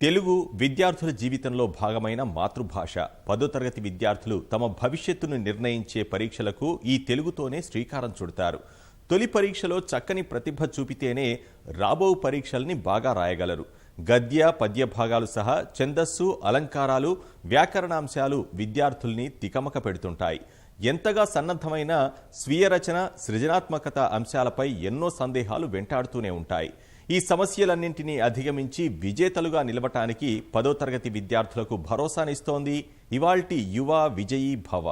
తెలుగు విద్యార్థుల జీవితంలో భాగమైన మాతృభాష. 10వ తరగతి విద్యార్థులు తమ భవిష్యత్తును నిర్ణయించే పరీక్షలకు ఈ తెలుగుతోనే శ్రీకారం చుడతారు. తొలి పరీక్షలో చక్కని ప్రతిభ చూపితేనే రాబో పరీక్షల్ని బాగా రాయగలరు. గద్య పద్య భాగాలు సహా ఛందస్సు, అలంకారాలు, వ్యాకరణాంశాలు విద్యార్థుల్ని తికమక పెడుతుంటాయి. ఎంతగా సన్నద్ధమైన స్వీయ రచన, సృజనాత్మకత అంశాలపై ఎన్నో సందేహాలు వెంటాడుతూనే ఉంటాయి. ఈ సమస్యలన్నింటినీ అధిగమించి విజేతలుగా నిలవటానికి 10వ తరగతి విద్యార్థులకు భరోసానిస్తోంది ఇవాల్టి యువ విజయీ భవ.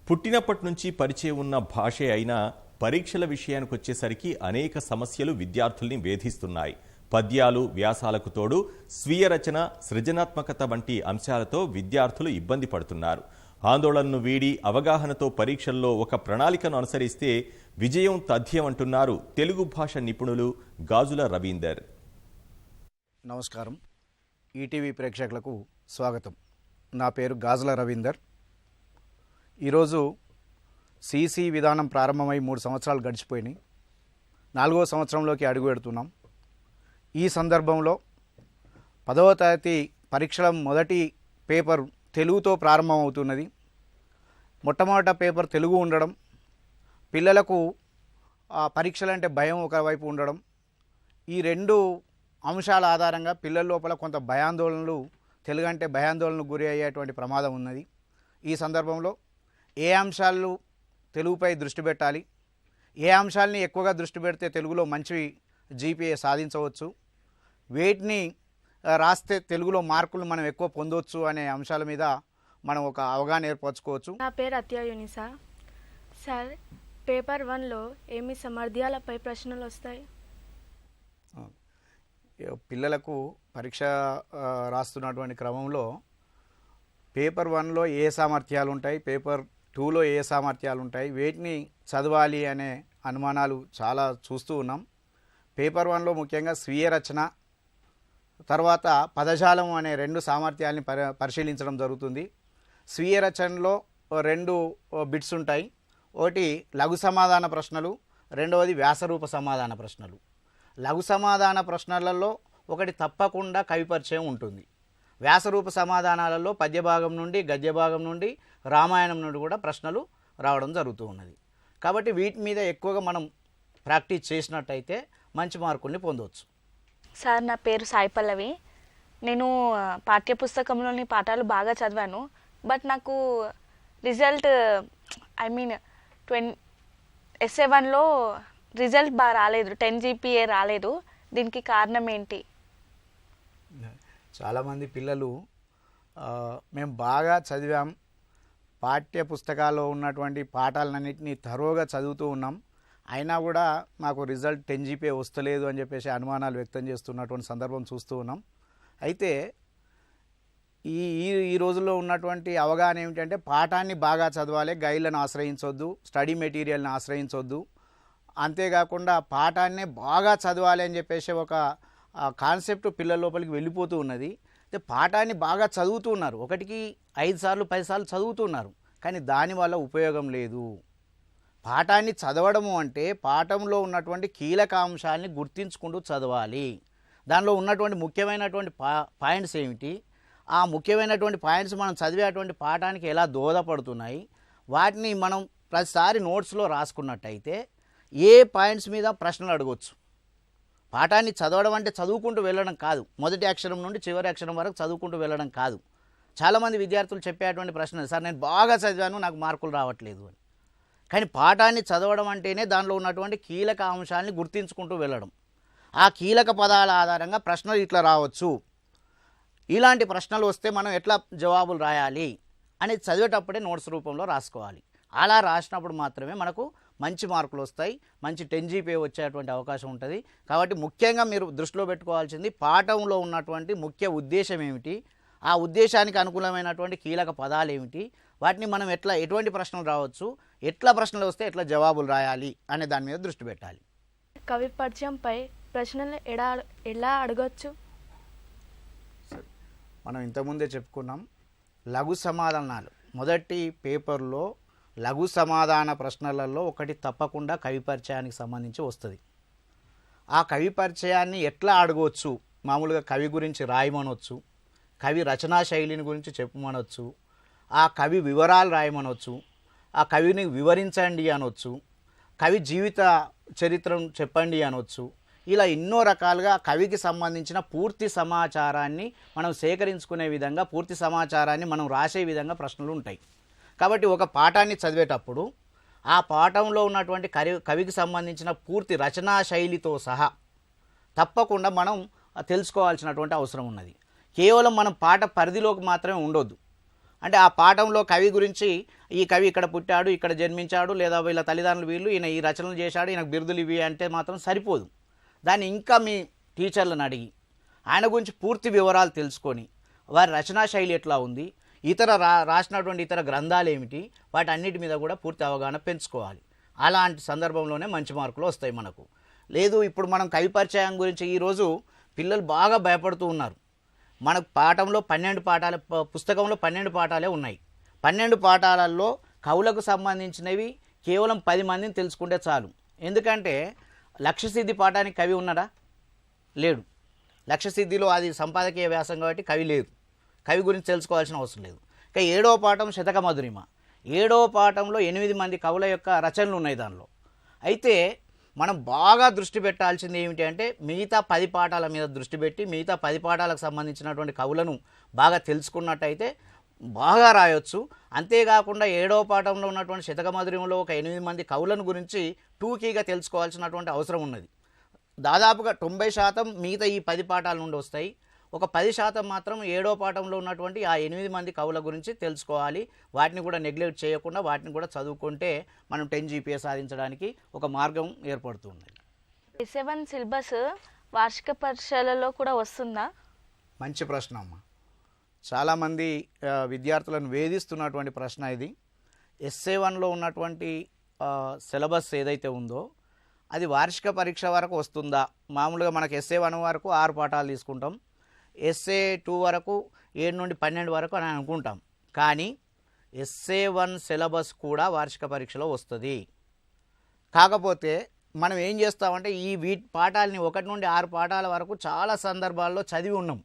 పుట్టినప్పటి నుంచి పరిచయం ఉన్న భాషే అయినా పరీక్షల విషయానికి వచ్చేసరికి అనేక సమస్యలు విద్యార్థుల్ని వేధిస్తున్నాయి. పద్యాలు, వ్యాసాలకు తోడు స్వీయ రచన, సృజనాత్మకత వంటి అంశాలతో విద్యార్థులు ఇబ్బంది పడుతున్నారు. ఆందోళనను వీడి అవగాహనతో పరీక్షల్లో ఒక ప్రణాళికను అనుసరిస్తే విజయం తథ్యం అంటున్నారు తెలుగు భాష నిపుణులు గాజుల రవీందర్. నమస్కారం, ఈటీవీ ప్రేక్షకులకు స్వాగతం. నా పేరు గాజుల రవీందర్. ఈరోజు సిసి విధానం ప్రారంభమై 3 సంవత్సరాలు గడిచిపోయినాయి. 4వ సంవత్సరంలోకి అడుగు పెడుతున్నాం. ఈ సందర్భంలో 10వ తరగతి పరీక్షల మొదటి పేపర్ తెలుగుతో ప్రారంభమవుతున్నది. మొట్టమొదట పేపర్ తెలుగు ఉండడం, పిల్లలకు పరీక్షలంటే భయం ఒకవైపు ఉండడం, ఈ 2 అంశాల ఆధారంగా పిల్లల లోపల కొంత భయాందోళనలు, తెలుగు అంటే భయాందోళనకు గురి అయ్యేటువంటి ప్రమాదం ఉన్నది. ఈ సందర్భంలో ఏ అంశాలు తెలుగుపై దృష్టి పెట్టాలి, ఏ అంశాలని ఎక్కువగా దృష్టి పెడితే తెలుగులో మంచి జీపీఏ సాధించవచ్చు, వేటిని రాస్తే తెలుగులో మార్కులు మనం ఎక్కువ పొందవచ్చు అనే అంశాల మీద మనం ఒక అవగాహన ఏర్పరచుకోవచ్చు. నా పేరు అత్యాయునిసా. సార్, పేపర్ 1లో ఏమి సమర్థ్యాలపై ప్రశ్నలు వస్తాయి? పిల్లలకు పరీక్ష రాస్తున్నటువంటి క్రమంలో పేపర్ 1లో ఏ సామర్థ్యాలు ఉంటాయి, పేపర్ 2లో ఏ సామర్థ్యాలు ఉంటాయి, వేటిని చదవాలి అనే అనుమానాలు చాలా చూస్తూ ఉన్నాం. పేపర్ 1లో ముఖ్యంగా స్వీయ రచన, తర్వాత పదజాలం అనే 2 సామర్థ్యాలని పరిశీలించడం జరుగుతుంది. స్వీయ రచనలో 2 బిట్స్ ఉంటాయి. ఒకటి లఘు సమాధాన ప్రశ్నలు, రెండవది వ్యాసరూప సమాధాన ప్రశ్నలు. లఘు సమాధాన ప్రశ్నలలో ఒకటి తప్పకుండా కవి పరిచయం ఉంటుంది. వ్యాసరూప సమాధానాలలో పద్యభాగం నుండి, గద్యభాగం నుండి, రామాయణం నుండి కూడా ప్రశ్నలు రావడం జరుగుతూ ఉన్నది. కాబట్టి వీటి మీద ఎక్కువగా మనం ప్రాక్టీస్ చేసినట్టయితే మంచి మార్కుల్ని పొందవచ్చు. సార్, నా పేరు సాయి పల్లవి. నేను పాఠ్యపుస్తకంలోని పాఠాలు బాగా చదివాను. బట్ నాకు రిజల్ట్ essay 1లో రిజల్ట్ బాగా రాలేదు, 10 GPA రాలేదు. దీనికి కారణం ఏంటి? చాలామంది పిల్లలు మేము బాగా చదివాం, పాఠ్య పుస్తకాల్లో ఉన్నటువంటి పాఠాలన్నింటినీ తరోగా చదువుతూ ఉన్నాం, అయినా కూడా మాకు రిజల్ట్ 10 GPA వస్తలేదు అని చెప్పేసి అనుమానాలు వ్యక్తం చేస్తున్నటువంటి సందర్భం చూస్తూ ఉన్నాం. అయితే ఈ రోజుల్లో ఉన్నటువంటి అవగాహన ఏమిటంటే పాఠాన్ని బాగా చదవాలి, గైడ్లను ఆశ్రయించవద్దు, స్టడీ మెటీరియల్ని ఆశ్రయించవద్దు, అంతేకాకుండా పాఠాన్నే బాగా చదవాలి అని చెప్పేసి ఒక కాన్సెప్ట్ పిల్లల లోపలికి వెళ్ళిపోతూ ఉన్నది. అయితే పాఠాన్ని బాగా చదువుతున్నారు, 1కి 5 సార్లు 10 సార్లు చదువుతున్నారు, కానీ దానివల్ల ఉపయోగం లేదు. పాఠాన్ని చదవడము అంటే పాఠంలో ఉన్నటువంటి కీలక అంశాలని గుర్తించుకుంటూ చదవాలి. దానిలో ఉన్నటువంటి ముఖ్యమైనటువంటి పాయింట్స్ ఏమిటి, ఆ ముఖ్యమైనటువంటి పాయింట్స్ మనం చదివేటువంటి పాఠానికి ఎలా దోహదపడుతున్నాయి, వాటిని మనం ప్రతిసారి నోట్స్లో రాసుకున్నట్టయితే ఏ పాయింట్స్ మీద ప్రశ్నలు అడగవచ్చు. పాఠాన్ని చదవడం అంటే చదువుకుంటూ వెళ్ళడం కాదు, మొదటి అక్షరం నుండి చివరి అక్షరం వరకు చదువుకుంటూ వెళ్ళడం కాదు. చాలామంది విద్యార్థులు చెప్పేటువంటి ప్రశ్న, సార్ నేను బాగా చదివాను, నాకు మార్కులు రావట్లేదు అని. కానీ పాఠాన్ని చదవడం అంటేనే దానిలో ఉన్నటువంటి కీలక అంశాలని గుర్తించుకుంటూ వెళ్ళడం. ఆ కీలక పదాల ఆధారంగా ప్రశ్నలు ఇట్లా రావచ్చు, ఇలాంటి ప్రశ్నలు వస్తే మనం ఎట్లా జవాబులు రాయాలి అనేది చదివేటప్పుడే నోట్స్ రూపంలో రాసుకోవాలి. అలా రాసినప్పుడు మాత్రమే మనకు మంచి మార్కులు వస్తాయి, మంచి 10 GPA వచ్చేటువంటి అవకాశం ఉంటుంది. కాబట్టి ముఖ్యంగా మీరు దృష్టిలో పెట్టుకోవాల్సింది పాఠంలో ఉన్నటువంటి ముఖ్య ఉద్దేశం ఏమిటి, ఆ ఉద్దేశానికి అనుకూలమైనటువంటి కీలక పదాలు ఏమిటి, వాటిని మనం ఎటువంటి ప్రశ్నలు రావచ్చు, ఎట్లా ప్రశ్నలు వస్తే ఎట్లా జవాబులు రాయాలి అనే దాని మీద దృష్టి పెట్టాలి. కవి పరిచయంపై ప్రశ్నలు ఎలా అడగవచ్చు? మనం ఇంతకుముందే చెప్పుకున్నాం, లఘు సమాధానాలు మొదటి పేపర్లో లఘు సమాధాన ప్రశ్నలలో ఒకటి తప్పకుండా కవి పరిచయానికి సంబంధించి వస్తుంది. ఆ కవి పరిచయాన్ని ఎట్లా అడగవచ్చు? మామూలుగా కవి గురించి రాయమనొచ్చు, కవి రచనా శైలిని గురించి చెప్పమనొచ్చు, ఆ కవి వివరాలు రాయమనొచ్చు, ఆ కవిని వివరించండి అనొచ్చు, కవి జీవిత చరిత్రను చెప్పండి అనొచ్చు. ఇలా ఎన్నో రకాలుగా కవికి సంబంధించిన పూర్తి సమాచారాన్ని మనం సేకరించుకునే విధంగా, పూర్తి సమాచారాన్ని మనం రాసే విధంగా ప్రశ్నలు ఉంటాయి. కాబట్టి ఒక పాఠాన్ని చదివేటప్పుడు ఆ పాఠంలో ఉన్నటువంటి కవికి సంబంధించిన పూర్తి రచనా శైలితో సహా తప్పకుండా మనం తెలుసుకోవాల్సినటువంటి అవసరం ఉన్నది. కేవలం మనం పాట పరిధిలోకి మాత్రమే ఉండొద్దు. అంటే ఆ పాఠంలో కవి గురించి, ఈ కవి ఇక్కడ పుట్టాడు, ఇక్కడ జన్మించాడు, లేదా వీళ్ళ తల్లిదండ్రులు వీళ్ళు, ఈయన ఈ రచనలు చేశాడు, ఈయనకు బిరుదులు ఇవి అంటే మాత్రం సరిపోదు. దాన్ని ఇంకా మీ టీచర్లను అడిగి ఆయన గురించి పూర్తి వివరాలు తెలుసుకొని, వారి రచనా శైలి ఎట్లా ఉంది, ఇతర రాసినటువంటి ఇతర గ్రంథాలు ఏమిటి, వాటి అన్నిటి మీద కూడా పూర్తి అవగాహన పెంచుకోవాలి. అలాంటి సందర్భంలోనే మంచి మార్కులు వస్తాయి మనకు. లేదు ఇప్పుడు మనం కవి పరిచయం గురించి ఈరోజు పిల్లలు బాగా భయపడుతూ ఉన్నారు. మనకు పాఠంలో 12 పాఠాల పుస్తకంలో 12 పాఠాలే ఉన్నాయి. 12 పాఠాలలో కవులకు సంబంధించినవి కేవలం 10 మందిని తెలుసుకుంటే చాలు. ఎందుకంటే లక్ష్యసిద్ధి పాఠానికి కవి ఉన్నాడా? లేడు. లక్ష్యసిద్ధిలో అది సంపాదకీయ వ్యాసం కాబట్టి కవి లేదు. కవి గురించి తెలుసుకోవాల్సిన అవసరం లేదు. ఇక 7వ పాఠం శతక మధురిమ. 7వ పాఠంలో 8 మంది కవుల యొక్క రచనలు ఉన్నాయి దానిలో. అయితే మనం బాగా దృష్టి పెట్టాల్సింది ఏమిటి అంటే మిగతా 10 పాఠాల మీద దృష్టి పెట్టి మిగతా 10 పాఠాలకు సంబంధించినటువంటి కవులను బాగా తెలుసుకున్నట్టయితే బాగా రాయొచ్చు. అంతేకాకుండా 7వ పాఠంలో ఉన్నటువంటి శతక మధురిమలో ఒక 8 మంది కవులను గురించి టూకీగా తెలుసుకోవాల్సినటువంటి అవసరం ఉన్నది. దాదాపుగా 90% మిగతా ఈ 10 పాఠాల నుండి వస్తాయి. ఒక 10% మాత్రం 7వ పాఠంలో ఉన్నటువంటి ఆ 8 మంది కవుల గురించి తెలుసుకోవాలి. వాటిని కూడా నెగ్లెక్ట్ చేయకుండా వాటిని కూడా చదువుకుంటే మనం 10 GPA సాధించడానికి ఒక మార్గం ఏర్పడుతుంది. S7 సిలబస్ వార్షిక పరీక్షలలో కూడా వస్తుందా? మంచి ప్రశ్న అమ్మ. చాలామంది విద్యార్థులను వేధిస్తున్నటువంటి ప్రశ్న ఇది. SA1లో ఉన్నటువంటి సిలబస్ ఏదైతే ఉందో అది వార్షిక పరీక్ష వరకు వస్తుందా? మామూలుగా మనకు SA1 వరకు 6 పాఠాలు తీసుకుంటాం, SA2 వరకు 7 నుండి 12 వరకు అని అనుకుంటాం. కానీ SA1 సిలబస్ కూడా వార్షిక పరీక్షలో వస్తుంది. కాకపోతే మనం ఏం చేస్తామంటే ఈ పాఠాలని 1 నుండి 6 పాఠాల వరకు చాలా సందర్భాల్లో చదివి ఉన్నాం,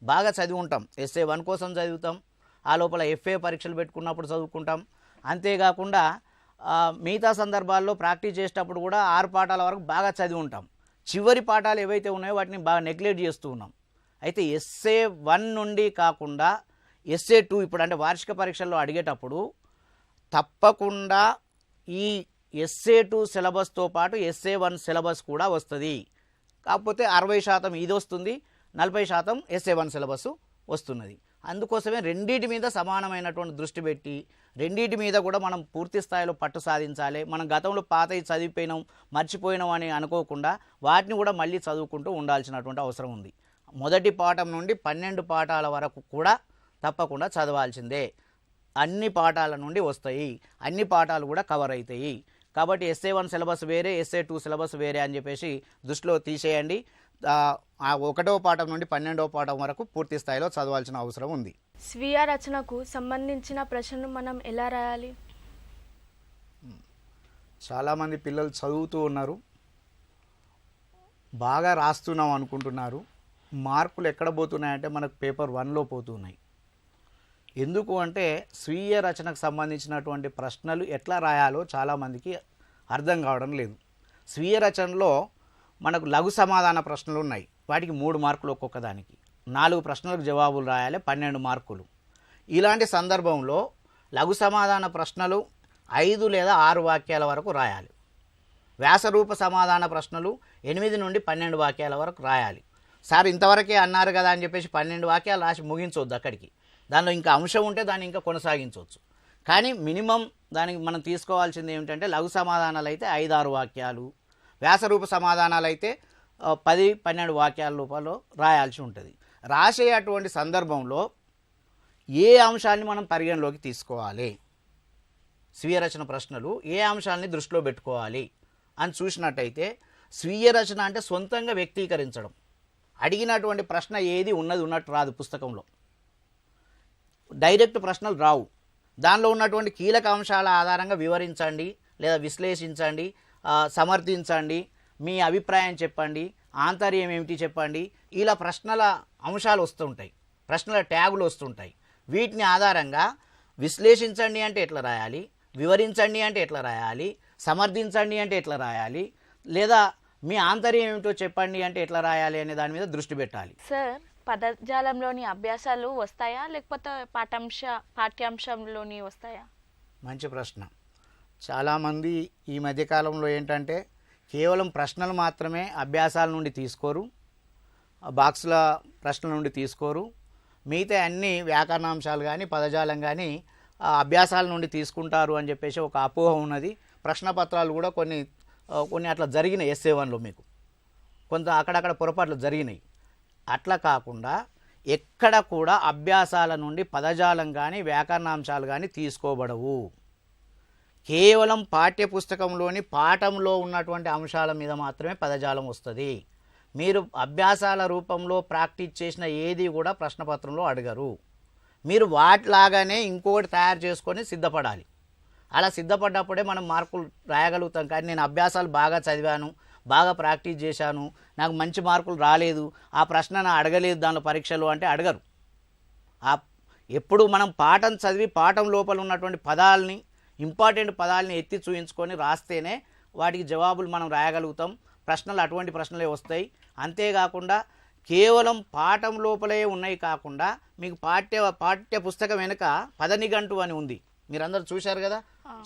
బాగా చదివి ఉంటాం. SA1 కోసం చదువుతాం, ఆ లోపల FA పరీక్షలు పెట్టుకున్నప్పుడు చదువుకుంటాం. అంతేకాకుండా మిగతా సందర్భాల్లో ప్రాక్టీస్ చేసేటప్పుడు కూడా 6 పాఠాల వరకు బాగా చదివి ఉంటాం. చివరి పాఠాలు ఏవైతే ఉన్నాయో వాటిని బాగా నెగ్లెక్ట్ చేస్తూ ఉన్నాం. అయితే SA1 నుండి కాకుండా SA2 ఇప్పుడు అంటే వార్షిక పరీక్షల్లో అడిగేటప్పుడు తప్పకుండా ఈ SA2 సిలబస్తో పాటు SA1 సిలబస్ కూడా వస్తుంది. కాకపోతే 60% ఇది వస్తుంది, 40% SA1 సిలబస్ వస్తున్నది. అందుకోసమే రెండింటి మీద సమానమైనటువంటి దృష్టి పెట్టి రెండింటి మీద కూడా మనం పూర్తి స్థాయిలో పట్టు సాధించాలి. మనం గతంలో పాతవి చదివిపోయినాం, మర్చిపోయినాం అని అనుకోకుండా వాటిని కూడా మళ్ళీ చదువుకుంటూ ఉండాల్సినటువంటి అవసరం ఉంది. మొదటి పాఠం నుండి 12 పాఠాల వరకు కూడా తప్పకుండా చదవాల్సిందే. అన్ని పాఠాల నుండి వస్తాయి, అన్ని పాఠాలు కూడా కవర్ అవుతాయి. కాబట్టి SA1 సిలబస్ వేరే, SA2 సిలబస్ వేరే అని చెప్పేసి దృష్టిలో తీసేయండి. 1వ పాఠం నుండి 12వ పాఠం వరకు పూర్తి స్థాయిలో చదవాల్సిన అవసరం ఉంది. స్వీయ రచనకు సంబంధించిన ప్రశ్నను మనం ఎలా రాయాలి? చాలామంది పిల్లలు చదువుతూ ఉన్నారు, బాగా రాస్తున్నాం అనుకుంటున్నారు. మార్కులు ఎక్కడ పోతున్నాయంటే మనకు పేపర్ 1లో పోతున్నాయి. ఎందుకు అంటే స్వీయ రచనకు సంబంధించినటువంటి ప్రశ్నలు ఎట్లా రాయాలో చాలామందికి అర్థం కావడం లేదు. స్వీయ రచనలో మనకు లఘు సమాధాన ప్రశ్నలు ఉన్నాయి, వాటికి 3 మార్కులు ఒక్కొక్క దానికి. 4 ప్రశ్నలకు జవాబులు రాయాలి, 12 మార్కులు. ఇలాంటి సందర్భంలో లఘు సమాధాన ప్రశ్నలు 5 లేదా 6 వాక్యాల వరకు రాయాలి. వ్యాసరూప సమాధాన ప్రశ్నలు 8 నుండి 12 వాక్యాల వరకు రాయాలి. సార్ ఇంతవరకే అన్నారు కదా అని చెప్పేసి 12 వాక్యాలు రాసి ముగించవద్దు అక్కడికి. దానిలో ఇంకా అంశం ఉంటే దాన్ని ఇంకా కొనసాగించవచ్చు. కానీ మినిమం దానికి మనం తీసుకోవాల్సింది ఏమిటంటే లఘు సమాధానాలు అయితే 5-6 వాక్యాలు, వ్యాసరూప సమాధానాలు అయితే 10-12 వాక్యాల రూపంలో రాయాల్సి ఉంటుంది. రాసే అటువంటి సందర్భంలో ఏ అంశాన్ని మనం పరిగణలోకి తీసుకోవాలి, స్వీయ రచన ప్రశ్నలు ఏ అంశాలని దృష్టిలో పెట్టుకోవాలి అని చూసినట్టయితే, స్వీయ రచన అంటే సొంతంగా వ్యక్తీకరించడం. అడిగినటువంటి ప్రశ్న ఏది ఉన్నది ఉన్నట్టు రాదు పుస్తకంలో, డైరెక్ట్ ప్రశ్నలు రావు. దానిలో ఉన్నటువంటి కీలక అంశాల ఆధారంగా వివరించండి లేదా విశ్లేషించండి, సమర్థించండి, మీ అభిప్రాయం చెప్పండి, ఆంతర్యం ఏమిటి చెప్పండి. ఇలా ప్రశ్నల అంశాలు వస్తుంటాయి, ప్రశ్నల ట్యాగులు వస్తుంటాయి. వీటిని ఆధారంగా విశ్లేషించండి అంటే ఎట్లా రాయాలి, వివరించండి అంటే ఎట్లా రాయాలి, సమర్థించండి అంటే ఎట్లా రాయాలి, లేదా మీ ఆంతర్యం ఏమిటో చెప్పండి అంటే ఎట్లా రాయాలి అనే దాని మీద దృష్టి పెట్టాలి. సార్, పదజాలంలోని అభ్యాసాలు వస్తాయా లేకపోతే పాఠ్యాంశంలోని వస్తాయా? మంచి ప్రశ్న. చాలామంది ఈ మధ్యకాలంలో ఏంటంటే కేవలం ప్రశ్నలు మాత్రమే అభ్యాసాల నుండి తీసుకోరు, బాక్సుల ప్రశ్నల నుండి తీసుకోరు, మిగతా అన్ని వ్యాకరణాంశాలు కానీ పదజాలం కానీ అభ్యాసాల నుండి తీసుకుంటారు అని చెప్పేసి ఒక అపోహ ఉన్నది. ప్రశ్నపత్రాలు కూడా కొన్ని అట్లా జరిగినాయి. ఎస్ఏ1లో మీకు కొంత అక్కడక్కడ పొరపాట్లు జరిగినాయి. అట్లా కాకుండా ఎక్కడ కూడా అభ్యాసాల నుండి పదజాలం కానీ వ్యాకరణాంశాలు కానీ తీసుకోబడవు. కేవలం పాఠ్యపుస్తకంలోని పాఠంలో ఉన్నటువంటి అంశాల మీద మాత్రమే పదజాలం వస్తుంది. మీరు అభ్యాసాల రూపంలో ప్రాక్టీస్ చేసిన ఏది కూడా ప్రశ్నపత్రంలో అడగరు. మీరు వాటిలాగానే ఇంకొకటి తయారు చేసుకొని సిద్ధపడాలి. అలా సిద్ధపడ్డప్పుడే మనం మార్కులు రాయగలుగుతాం. కానీ నేను అభ్యాసాలు బాగా చదివాను, బాగా ప్రాక్టీస్ చేశాను, నాకు మంచి మార్కులు రాలేదు, ఆ ప్రశ్న నా అడగలేదు దానిలో పరీక్షలు అంటే అడగరు. ఎప్పుడు మనం పాఠం చదివి పాఠం లోపల ఉన్నటువంటి పదాలని, ఇంపార్టెంట్ పదాలని ఎత్తి చూయించుకొని రాస్తేనే వాటికి జవాబులు మనం రాయగలుగుతాం. ప్రశ్నలు అటువంటి ప్రశ్నలే వస్తాయి. అంతేకాకుండా కేవలం పాఠం లోపలే ఉన్నాయి కాకుండా మీకు పాఠ్య పుస్తకం వెనుక పదనిఘంటు అని ఉంది, మీరందరూ చూశారు కదా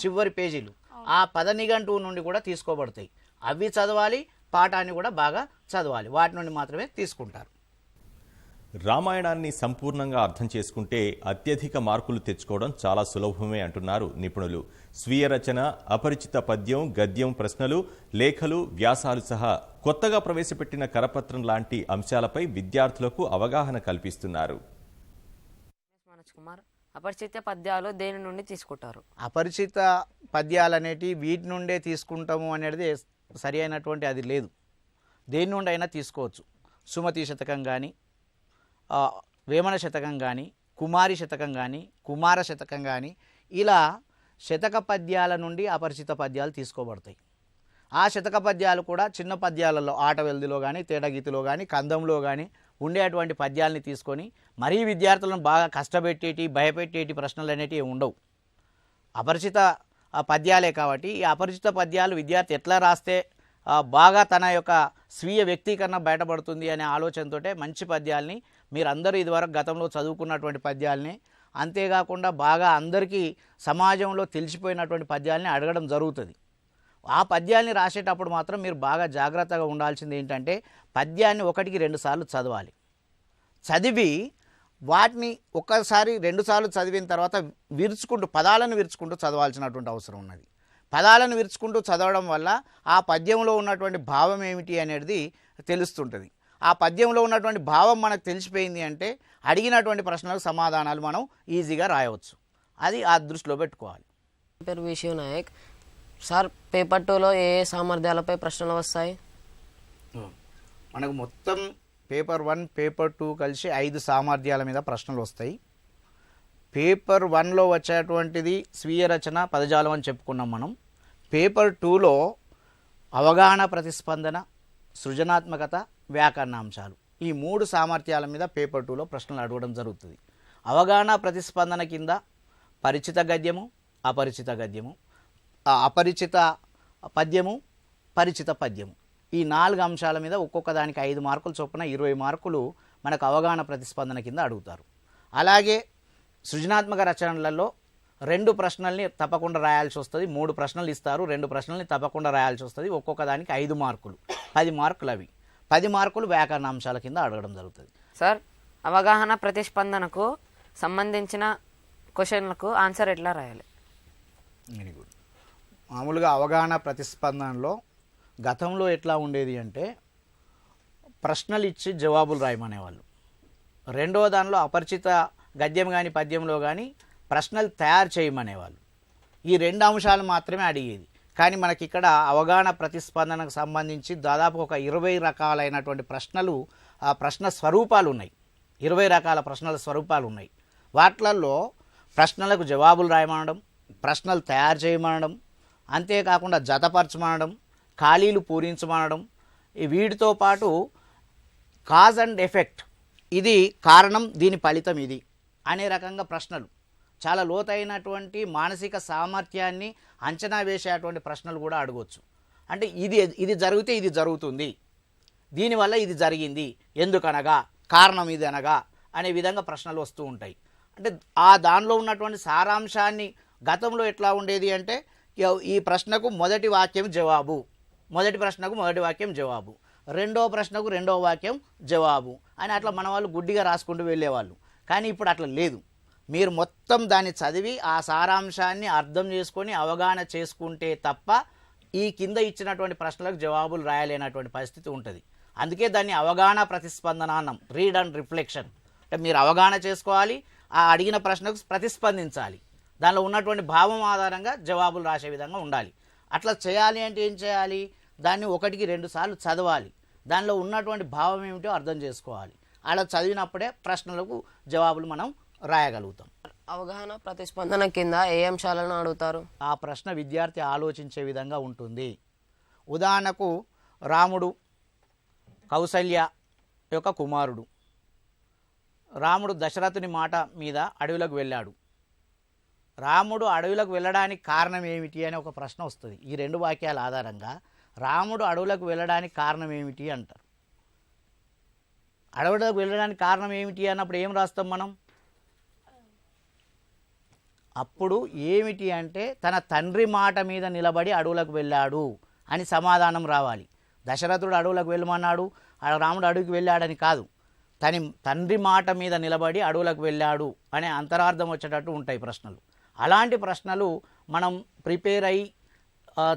చివరి పేజీలు, ఆ పదనిఘంటువు నుండి కూడా తీసుకోబడతాయి. అవి చదవాలి, పాఠాన్ని కూడా బాగా చదవాలి, వాటి నుండి మాత్రమే తీసుకుంటారు. రామాయణాన్ని సంపూర్ణంగా అర్థం చేసుకుంటే అత్యధిక మార్కులు తెచ్చుకోవడం చాలా సులభమే అంటున్నారు నిపుణులు. స్వీయ రచన, అపరిచిత పద్యం, గద్యం, ప్రశ్నలు, లేఖలు, వ్యాసాలు సహా కొత్తగా ప్రవేశపెట్టిన కరపత్రం లాంటి అంశాలపై విద్యార్థులకు అవగాహన కల్పిస్తున్నారు. అపరిచిత పద్యాలు దేని నుండి తీసుకుంటారు? అపరిచిత పద్యాలు అనేటివి వీటి నుండే తీసుకుంటాము అనేది సరి అయినటువంటి అది లేదు. దేని నుండి అయినా తీసుకోవచ్చు. సుమతి శతకం కానీ, వేమన శతకం కానీ, కుమారి శతకం కానీ, కుమార శతకం కానీ, ఇలా శతక పద్యాల నుండి అపరిచిత పద్యాలు తీసుకోబడతాయి. ఆ శతక పద్యాలు కూడా చిన్న పద్యాలలో ఆటవెల్దిలో కానీ, తేటగీతిలో కానీ, కందంలో కానీ ఉండేటువంటి పద్యాలని తీసుకొని మరీ విద్యార్థులను బాగా కష్టపెట్టేటి, భయపెట్టేటి ప్రశ్నలు అనేటివి ఉండవు. అపరిచిత పద్యాలే కాబట్టి ఈ అపరిచిత పద్యాలు విద్యార్థి ఎట్లా రాస్తే బాగా తన యొక్క స్వీయ వ్యక్తీకరణ బయటపడుతుంది అనే ఆలోచనతో మంచి పద్యాల్ని మీరందరూ ఇదివరకు గతంలో చదువుకున్నటువంటి పద్యాల్ని, అంతేకాకుండా బాగా అందరికీ సమాజంలో తెలిసిపోయినటువంటి పద్యాల్ని అడగడం జరుగుతుంది. ఆ పద్యాల్ని రాసేటప్పుడు మాత్రం మీరు బాగా జాగ్రత్తగా ఉండాల్సింది ఏంటంటే పద్యాన్ని 1-2 సార్లు చదవాలి. చదివి వాటిని ఒక్కసారి 2 సార్లు చదివిన తర్వాత పదాలను విరుచుకుంటూ చదవాల్సినటువంటి అవసరం ఉన్నది. పదాలను విరుచుకుంటూ చదవడం వల్ల ఆ పద్యంలో ఉన్నటువంటి భావం ఏమిటి అనేది తెలుస్తుంటుంది. ఆ పద్యంలో ఉన్నటువంటి భావం మనకు తెలిసిపోయింది అంటే అడిగినటువంటి ప్రశ్నలకు సమాధానాలు మనం ఈజీగా రాయవచ్చు. అది ఆ దృష్టిలో పెట్టుకోవాలి. పేరు విషయం నాయక్ సార్, పేపర్ 2లో ఏ సామర్థ్యాలపై ప్రశ్నలు వస్తాయి? మనకు మొత్తం పేపర్ 1, పేపర్ 2 కలిసి 5 సామర్థ్యాల మీద ప్రశ్నలు వస్తాయి. పేపర్ 1లో వచ్చేటువంటిది స్వీయ రచన, పదజాలం అని చెప్పుకున్నాం మనం. పేపర్ 2లో అవగాహన, ప్రతిస్పందన, సృజనాత్మకత, వ్యాకరణాంశాలు, ఈ 3 సామర్థ్యాల మీద పేపర్ 2లో ప్రశ్నలు అడగడం జరుగుతుంది. అవగాహన ప్రతిస్పందన కింద పరిచిత గద్యము, అపరిచిత గద్యము, అపరిచిత పద్యము, పరిచిత పద్యము, ఈ 4 అంశాల మీద ఒక్కొక్క దానికి 5 మార్కులు చొప్పున 20 మార్కులు మనకు అవగాహన ప్రతిస్పందన కింద అడుగుతారు. అలాగే సృజనాత్మక రచనలలో 2 ప్రశ్నల్ని తప్పకుండా రాయాల్సి వస్తుంది. 3 ప్రశ్నలు ఇస్తారు, 2 ప్రశ్నల్ని తప్పకుండా రాయాల్సి వస్తుంది. ఒక్కొక్క దానికి 5 మార్కులు, 10 మార్కులు. అవి 10 మార్కులు వ్యాకరణాంశాల కింద అడగడం జరుగుతుంది. సార్, అవగాహన ప్రతిస్పందనకు సంబంధించిన క్వశ్చన్లకు ఆన్సర్ ఎట్లా రాయాలి? Very good. మామూలుగా అవగాహన ప్రతిస్పందనలో గతంలో ఎట్లా ఉండేది అంటే ప్రశ్నలు ఇచ్చి జవాబులు రాయమనేవాళ్ళు. రెండవ దానిలో అపరిచిత గద్యం కానీ పద్యంలో కానీ ప్రశ్నలు తయారు చేయమనేవాళ్ళు. ఈ 2 అంశాలు మాత్రమే అడిగేది. కానీ మనకి ఇక్కడ అవగాహన ప్రతిస్పందనకు సంబంధించి దాదాపు ఒక 20 రకాలైనటువంటి ప్రశ్నలు, ప్రశ్న స్వరూపాలు ఉన్నాయి. 20 రకాల ప్రశ్నల స్వరూపాలు ఉన్నాయి. వాటిలలో ప్రశ్నలకు జవాబులు రాయమనడం, ప్రశ్నలు తయారు చేయమనడం, అంతేకాకుండా జతపరచమనడం, ఖాళీలు పూరించమనడం, వీటితో పాటు కాజ్ అండ్ ఎఫెక్ట్, ఇది కారణం, దీని ఫలితం ఇది అనే రకంగా ప్రశ్నలు, చాలా లోతైనటువంటి మానసిక సామర్థ్యాన్ని అంచనా వేసేటువంటి ప్రశ్నలు కూడా అడగవచ్చు. అంటే ఇది జరిగితే ఇది జరుగుతుంది, దీనివల్ల ఇది జరిగింది, ఎందుకనగా, కారణం ఇది అనగా అనే విధంగా ప్రశ్నలు వస్తూ ఉంటాయి. అంటే ఆ దానిలో ఉన్నటువంటి సారాంశాన్ని, గతంలో ఎట్లా ఉండేది అంటే ఈ ప్రశ్నకు మొదటి వాక్యం జవాబు, మొదటి ప్రశ్నకు మొదటి వాక్యం జవాబు, రెండో ప్రశ్నకు రెండో వాక్యం జవాబు అని అట్లా మన వాళ్ళు గుడ్డిగా రాసుకుంటూ వెళ్ళేవాళ్ళు. కానీ ఇప్పుడు అట్లా లేదు. మీరు మొత్తం దాన్ని చదివి ఆ సారాంశాన్ని అర్థం చేసుకొని అవగాహన చేసుకుంటే తప్ప ఈ కింద ఇచ్చినటువంటి ప్రశ్నలకు జవాబులు రాయలేనటువంటి పరిస్థితి ఉంటుంది. అందుకే దాన్ని అవగాహన ప్రతిస్పందన అన్నాం, రీడ్ అండ్ రిఫ్లెక్షన్. అంటే మీరు అవగాహన చేసుకోవాలి, ఆ అడిగిన ప్రశ్నకు ప్రతిస్పందించాలి, దానిలో ఉన్నటువంటి భావం ఆధారంగా జవాబులు రాసే విధంగా ఉండాలి. అట్లా చేయాలి అంటే ఏం చేయాలి, దాన్ని 1-2 సార్లు చదవాలి, దానిలో ఉన్నటువంటి భావం ఏమిటో అర్థం చేసుకోవాలి. అలా చదివినప్పుడే ప్రశ్నలకు జవాబులు మనం రాయగలుగుతాం. అవగాహన ప్రతిస్పందన కింద ఏ అంశాలను అడుగుతారు? ఆ ప్రశ్న విద్యార్థి ఆలోచించే విధంగా ఉంటుంది. ఉదాహరణకు రాముడు కౌసల్య యొక్క కుమారుడు. రాముడు దశరథుని మాట మీద అడవిలోకి వెళ్ళాడు. రాముడు అడవిలోకి వెళ్ళడానికి కారణం ఏమిటి అని ఒక ప్రశ్న వస్తుంది. ఈ 2 వాక్యాల ఆధారంగా రాముడు అడవులకు వెళ్ళడానికి కారణం ఏమిటి అంటారు. అడవులకు వెళ్ళడానికి కారణం ఏమిటి అన్నప్పుడు ఏం రాస్తాం మనం? అప్పుడు ఏమిటి అంటే తన తండ్రి మాట మీద నిలబడి అడవులకు వెళ్ళాడు అని సమాధానం రావాలి. దశరథుడు అడవులకు వెళ్ళమన్నాడు, రాముడు అడవికి వెళ్ళాడని కాదు, తండ్రి మాట మీద నిలబడి అడవులకు వెళ్ళాడు అనే అంతరార్థం వచ్చేటట్టు ఉంటాయి ప్రశ్నలు. అలాంటి ప్రశ్నలు మనం ప్రిపేర్ అయ్యి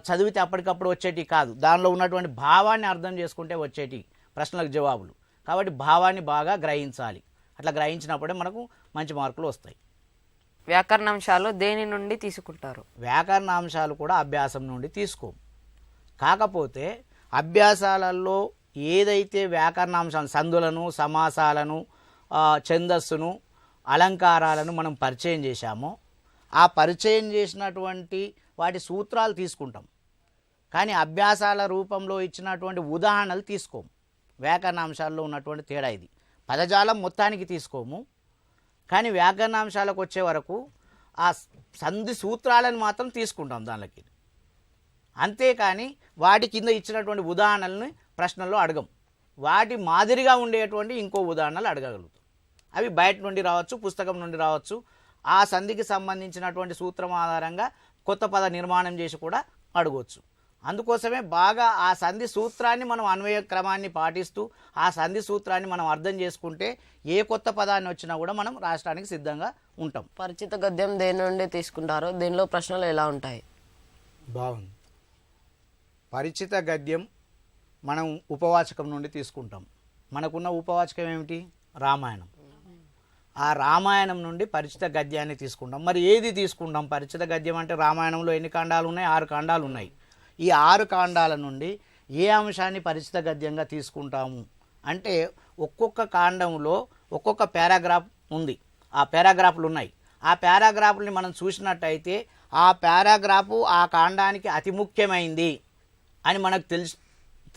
చదివితే అప్పటికప్పుడు వచ్చేటి కాదు, దానిలో ఉన్నటువంటి భావాన్ని అర్థం చేసుకుంటే వచ్చేటి ప్రశ్నలకు జవాబులు. కాబట్టి భావాన్ని బాగా గ్రహించాలి. అట్లా గ్రహించినప్పుడే మనకు మంచి మార్కులు వస్తాయి. వ్యాకరణాంశాలు దేని నుండి తీసుకుంటారు? వ్యాకరణాంశాలు కూడా అభ్యాసం నుండి తీసుకోము. కాకపోతే అభ్యాసాలలో ఏదైతే వ్యాకరణాంశాలు, సందులను, సమాసాలను, ఛందస్సును, అలంకారాలను మనం పరిచయం చేశామో ఆ పరిచయం చేసినటువంటి వాటి సూత్రాలు తీసుకుంటాం. కానీ అభ్యాసాల రూపంలో ఇచ్చినటువంటి ఉదాహరణలు తీసుకోము. వ్యాకరణాంశాల్లో ఉన్నటువంటి తేడా ఇది. పదజాలం మొత్తానికి తీసుకోము, కానీ వ్యాకరణాంశాలకు వచ్చే వరకు ఆ సంధి సూత్రాలను మాత్రం తీసుకుంటాం దానిలోకి. అంతేకాని వాటి కింద ఇచ్చినటువంటి ఉదాహరణలని ప్రశ్నల్లో అడగం. వాటి మాదిరిగా ఉండేటువంటి ఇంకో ఉదాహరణలు అడగగలుగుతాం. అవి బయట నుండి రావచ్చు, పుస్తకం నుండి రావచ్చు. ఆ సంధికి సంబంధించినటువంటి సూత్రం ఆధారంగా కొత్త పద నిర్మాణం చేసి కూడా అడగవచ్చు. అందుకోసమే బాగా ఆ సంధి సూత్రాన్ని మనం అన్వయ క్రమాన్ని పాటిస్తూ ఆ సంధి సూత్రాన్ని మనం అర్థం చేసుకుంటే ఏ కొత్త పదాన్ని వచ్చినా కూడా మనం రాయడానికి సిద్ధంగా ఉంటాం. పరిచిత గద్యం దేని నుండి తీసుకుంటారో, దీనిలో ప్రశ్నలు ఎలా ఉంటాయి? బాగుంది. పరిచిత గద్యం మనం ఉపవాచకం నుండి తీసుకుంటాం. మనకున్న ఉపవాచకం ఏమిటి? రామాయణం. ఆ రామాయణం నుండి పరిచిత గద్యాన్ని తీసుకుంటాం. మరి ఏది తీసుకుంటాం? పరిచిత గద్యం అంటే రామాయణంలో ఎన్ని కాండాలు ఉన్నాయి? 6 కాండాలు ఉన్నాయి. ఈ 6 కాండాల నుండి ఏ అంశాన్ని పరిచిత గద్యంగా తీసుకుంటాము అంటే ఒక్కొక్క కాండంలో ఒక్కొక్క పారాగ్రాఫ్ ఉంది, ఆ పారాగ్రాఫ్లు ఉన్నాయి. ఆ పారాగ్రాఫ్ని మనం చూసినట్టయితే ఆ పారాగ్రాఫు ఆ కాండానికి అతి ముఖ్యమైంది అని మనకు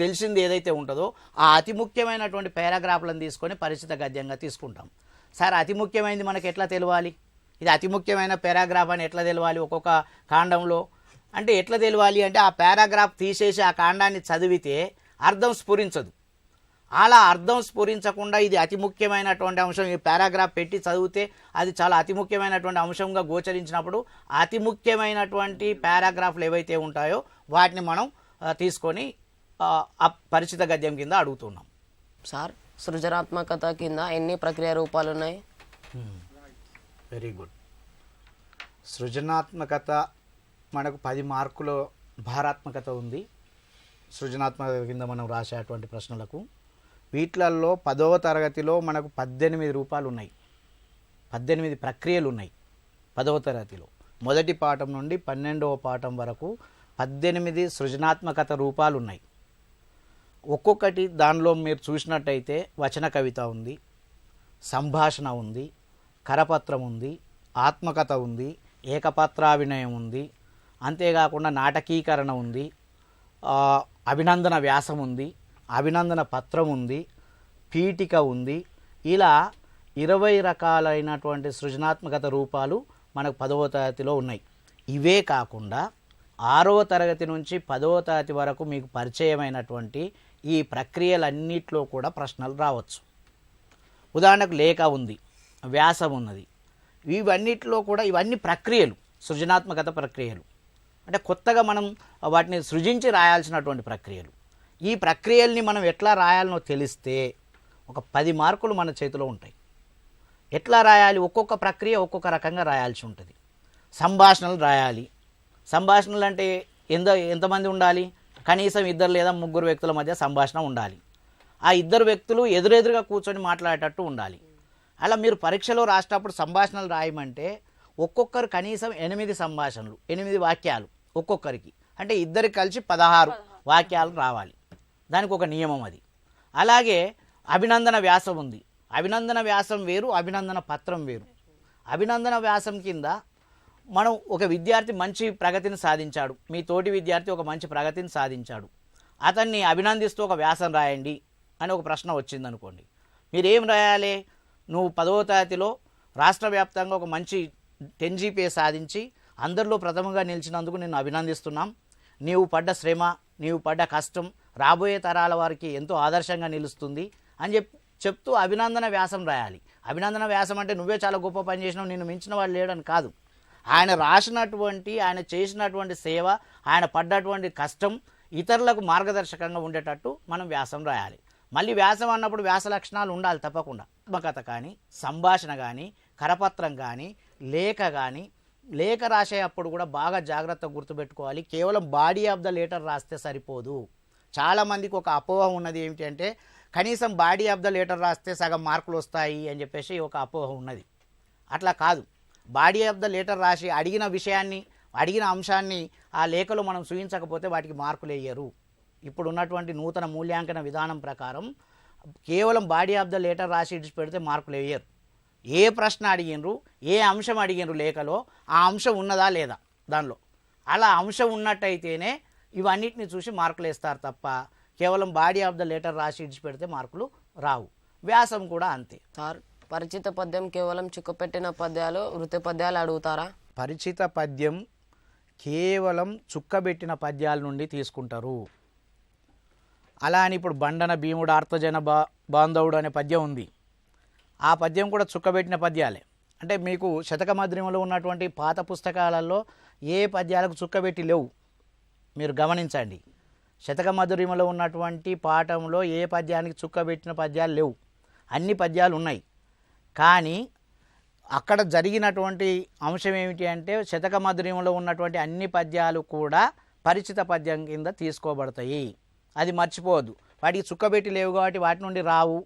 తెలిసింది ఏదైతే ఉంటుందో ఆ అతి ముఖ్యమైనటువంటి పారాగ్రాఫ్లను తీసుకొని పరిచిత గద్యంగా తీసుకుంటాం. సార్ అతి ముఖ్యమైనది మనకు ఎట్లా తెలియాలి? ఇది అతి ముఖ్యమైన పారాగ్రాఫ్ అని ఎట్లా తెలియాలి ఒక్కొక్క కాండంలో అంటే? ఎట్లా తెలియాలి అంటే ఆ పారాగ్రాఫ్ తీసేసి ఆ కాండాన్ని చదివితే అర్థం స్ఫురించదు. అలా అర్థం స్ఫురించకుండా ఇది అతి ముఖ్యమైనటువంటి అంశం, ఈ పారాగ్రాఫ్ పెట్టి చదివితే అది చాలా అతి ముఖ్యమైనటువంటి అంశంగా గోచరించినప్పుడు అతి ముఖ్యమైనటువంటి పారాగ్రాఫ్లు ఏవైతే ఉంటాయో వాటిని మనం తీసుకొని పరిచిత గద్యం కింద అడుగుతున్నాం. సార్, సృజనాత్మకత కింద ఎన్ని ప్రక్రియ రూపాలు ఉన్నాయి? Very good. సృజనాత్మకత మనకు 10 మార్కుల భారాత్మకత ఉంది. సృజనాత్మకత కింద మనం రాసేటువంటి ప్రశ్నలకు వీటిలలో 10వ తరగతిలో మనకు 18 రూపాలు ఉన్నాయి, 18 ప్రక్రియలు ఉన్నాయి. 10వ తరగతిలో మొదటి పాఠం నుండి 12వ పాఠం వరకు 18 సృజనాత్మకత రూపాలు ఉన్నాయి. ఒక్కొక్కటి దానిలో మీరు చూసినట్టయితే వచన కవిత ఉంది, సంభాషణ ఉంది, కరపత్రం ఉంది, ఆత్మకథ ఉంది, ఏకపాత్రాభినయం ఉంది, అంతేకాకుండా నాటకీకరణ ఉంది, అభినందన వ్యాసం ఉంది, అభినందన పత్రం ఉంది, పీఠిక ఉంది. ఇలా 20 రకాలైనటువంటి సృజనాత్మకత రూపాలు మనకు 10వ తరగతిలో ఉన్నాయి. ఇవే కాకుండా 6వ తరగతి నుంచి 10వ తరగతి వరకు మీకు పరిచయమైనటువంటి ఈ ప్రక్రియలన్నిట్లో కూడా ప్రశ్నలు రావచ్చు. ఉదాహరణకు లేఖ ఉంది, వ్యాసం ఉన్నది. ఇవన్నిట్లో కూడా ఇవన్నీ ప్రక్రియలు, సృజనాత్మకత ప్రక్రియలు. అంటే కొత్తగా మనం వాటిని సృజించి రాయాల్సినటువంటి ప్రక్రియలు. ఈ ప్రక్రియల్ని మనం ఎట్లా రాయాలనో తెలిస్తే ఒక 10 మార్కులు మన చేతిలో ఉంటాయి. ఎట్లా రాయాలి? ఒక్కొక్క ప్రక్రియ ఒక్కొక్క రకంగా రాయాల్సి ఉంటుంది. సంభాషణలు రాయాలి. సంభాషణలు అంటే ఎంతమంది ఉండాలి? కనీసం 2 లేదా 3 వ్యక్తుల మధ్య సంభాషణ ఉండాలి. ఆ 2 వ్యక్తులు ఎదురెదురుగా కూర్చొని మాట్లాడేటట్టు ఉండాలి. అలా మీరు పరీక్షలో రాసేటప్పుడు సంభాషణలు రాయమంటే ఒక్కొక్కరు కనీసం 8 సంభాషణలు, 8 వాక్యాలు ఒక్కొక్కరికి, అంటే ఇద్దరికి కలిసి 16 వాక్యాలు రావాలి. దానికి ఒక నియమం అది. అలాగే అభినందన వ్యాసం ఉంది. అభినందన వ్యాసం వేరు, అభినందన పత్రం వేరు. అభినందన వ్యాసం కింద మనం ఒక విద్యార్థి మంచి ప్రగతిని సాధించాడు, మీ తోటి విద్యార్థి ఒక మంచి ప్రగతిని సాధించాడు, అతన్ని అభినందిస్తూ ఒక వ్యాసం రాయండి అని ఒక ప్రశ్న వచ్చిందనుకోండి. మీరు ఏం రాయాలి? నువ్వు 10వ తరగతిలో రాష్ట్ర వ్యాప్తంగా ఒక మంచి 10 GPA సాధించి అందరిలో ప్రథమంగా నిలిచినందుకు నిన్ను అభినందిస్తున్నాం. నీవు పడ్డ శ్రమ, నీవు పడ్డ కష్టం రాబోయే తరాల వారికి ఎంతో ఆదర్శంగా నిలుస్తుంది అని చెప్తూ అభినందన వ్యాసం రాయాలి. అభినందన వ్యాసం అంటే నువ్వే చాలా గొప్ప పని చేసినావు, నిన్ను మించిన వాడు లేడని కాదు. ఆయన రాసినటువంటి, ఆయన చేసినటువంటి సేవ, ఆయన పడ్డటువంటి కష్టం ఇతరులకు మార్గదర్శకంగా ఉండేటట్టు మనం వ్యాసం రాయాలి. మళ్ళీ వ్యాసం అన్నప్పుడు వ్యాస లక్షణాలు ఉండాలి తప్పకుండా. ఆత్మకథ కానీ, సంభాషణ కానీ, కరపత్రం కానీ, లేఖ కానీ, లేఖ రాసేటప్పుడు కూడా బాగా జాగ్రత్తగా గుర్తుపెట్టుకోవాలి. కేవలం బాడీ ఆఫ్ ద లెటర్ రాస్తే సరిపోదు. చాలామందికి ఒక అపోహ ఉన్నది ఏమిటి అంటే కనీసం బాడీ ఆఫ్ ద లెటర్ రాస్తే సగం మార్కులు వస్తాయి అని చెప్పేసి ఒక అపోహ ఉన్నది. అట్లా కాదు. బాడీ ఆఫ్ ద లెటర్ రాసి అడిగిన విషయాన్ని, అడిగిన అంశాన్ని ఆ లేఖలో మనం చూపించకపోతే వాటికి మార్కులు వేయరు. ఇప్పుడు ఉన్నటువంటి నూతన మూల్యాంకన విధానం ప్రకారం కేవలం బాడీ ఆఫ్ ద లెటర్ రాసి ఇడిచి పెడితే మార్కులు వేయరు. ఏ ప్రశ్న అడిగినరు, ఏ అంశం అడిగినరు లేఖలో, ఆ అంశం ఉన్నదా లేదా దానిలో. అలా అంశం ఉన్నట్టయితేనే ఇవన్నిటిని చూసి మార్కులు వేస్తారు తప్ప కేవలం బాడీ ఆఫ్ ద లెటర్ రాసి ఇడిచి పెడితే మార్కులు రావు. వ్యాసం కూడా అంతే. సార్, పరిచిత పద్యం కేవలం చుక్కపెట్టిన పద్యాలు, వృత్తి పద్యాలు అడుగుతారా? పరిచిత పద్యం కేవలం చుక్కబెట్టిన పద్యాల నుండి తీసుకుంటారు. అలా అని ఇప్పుడు బండన భీముడు ఆర్తజన బాంధవుడు అనే పద్యం ఉంది. ఆ పద్యం కూడా చుక్కబెట్టిన పద్యాలే. అంటే మీకు శతకమధురిమలో ఉన్నటువంటి పాత పుస్తకాలలో ఏ పద్యాలకు చుక్కబెట్టి లేవు, మీరు గమనించండి. శతకమధురిమలో ఉన్నటువంటి పాఠంలో ఏ పద్యానికి చుక్కబెట్టిన పద్యాలు లేవు, అన్ని పద్యాలు ఉన్నాయి. కానీ అక్కడ జరిగినటువంటి అంశం ఏమిటి అంటే శతకమధురిమలో ఉన్నటువంటి అన్ని పద్యాలు కూడా పరిచిత పద్యం కింద తీసుకోబడతాయి. అది మర్చిపోవద్దు. వాటికి చుక్కబెట్టి లేవు కాబట్టి వాటి నుండి రావు,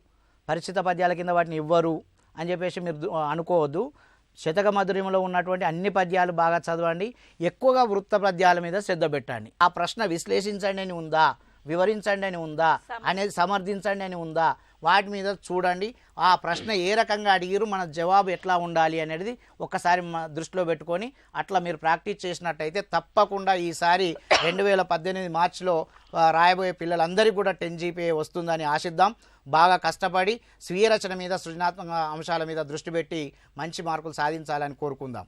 పరిచిత పద్యాల కింద వాటిని ఇవ్వరు అని చెప్పేసి మీరు అనుకోవద్దు. శతకమధురిమలో ఉన్నటువంటి అన్ని పద్యాలు బాగా చదవండి. ఎక్కువగా వృత్త పద్యాల మీద శ్రద్ధ పెట్టండి. ఆ ప్రశ్న విశ్లేషించండి అని ఉందా, వివరించండి అని ఉందా, అనేది సమర్థించండి అని ఉందా, వాటి మీద చూడండి. ఆ ప్రశ్న ఏ రకంగా అడిగిరు, మన జవాబు ఎట్లా ఉండాలి అనేది ఒక్కసారి దృష్టిలో పెట్టుకొని అట్లా మీరు ప్రాక్టీస్ చేసినట్టయితే తప్పకుండా ఈసారి 2018 మార్చిలో రాయబోయే పిల్లలందరికీ కూడా 10 GPA వస్తుందని ఆశిద్దాం. బాగా కష్టపడి స్వీయ రచన మీద, సృజనాత్మక అంశాల మీద దృష్టి పెట్టి మంచి మార్కులు సాధించాలని కోరుకుందాం.